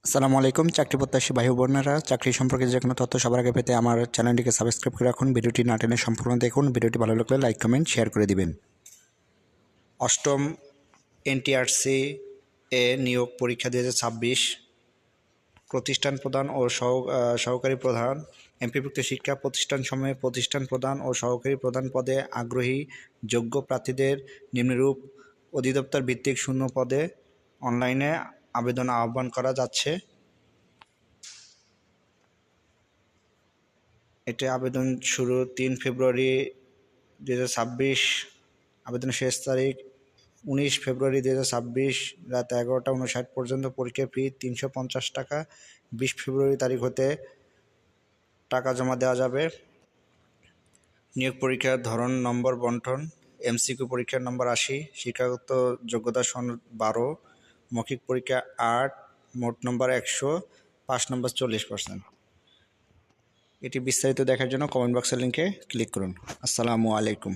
আসসালামু আলাইকুম। চাকরি প্রত্যাশী ভাই বোনেরা, চাকরি সম্পর্কে যে কোনো তথ্য সবার আগে পেতে আমার চ্যানেলটিকে সাবস্ক্রাইব করে রাখুন। ভিডিওটি না টেনে সম্পূর্ণ দেখুন। ভিডিওটি ভালো লাগলে লাইক কমেন্ট শেয়ার করে দিবেন। অষ্টম এনটিআরসি এ নিয়োগ পরীক্ষা 2026 প্রতিষ্ঠান প্রধান ও সহকারী প্রধান এমপিভুক্ত শিক্ষা প্রতিষ্ঠানসমূহে প্রতিষ্ঠান প্রধান ও সহকারী প্রধান পদে আগ্রহী যোগ্য প্রার্থীদের নিম্নরূপ অধিদপ্তর ভিত্তিক শূন্য পদে অনলাইনে আবেদন আহ্বান করা যাচ্ছে। এটা আবেদন শুরু 3 ফেব্রুয়ারি 2026, আবেদনের শেষ তারিখ 19 ফেব্রুয়ারি 2026 রাত 11টা 59 পর্যন্ত। পরীক্ষা ফি 350 টাকা। 20 ফেব্রুয়ারি তারিখ হতে টাকা জমা দেওয়া যাবে। নিয়োগ পরীক্ষার ধরন নম্বর বন্টন: এমসিকিউ পরীক্ষার নম্বর 80, শিক্ষাগত যোগ্যতা সনদ 12, মৌখিক পরীক্ষা 8, মোট নম্বর 100, পাস নম্বর 40%। এটি বিস্তারিত দেখার জন্য কমেন্ট বক্সের লিঙ্কে ক্লিক করুন। আসসালামু আলাইকুম।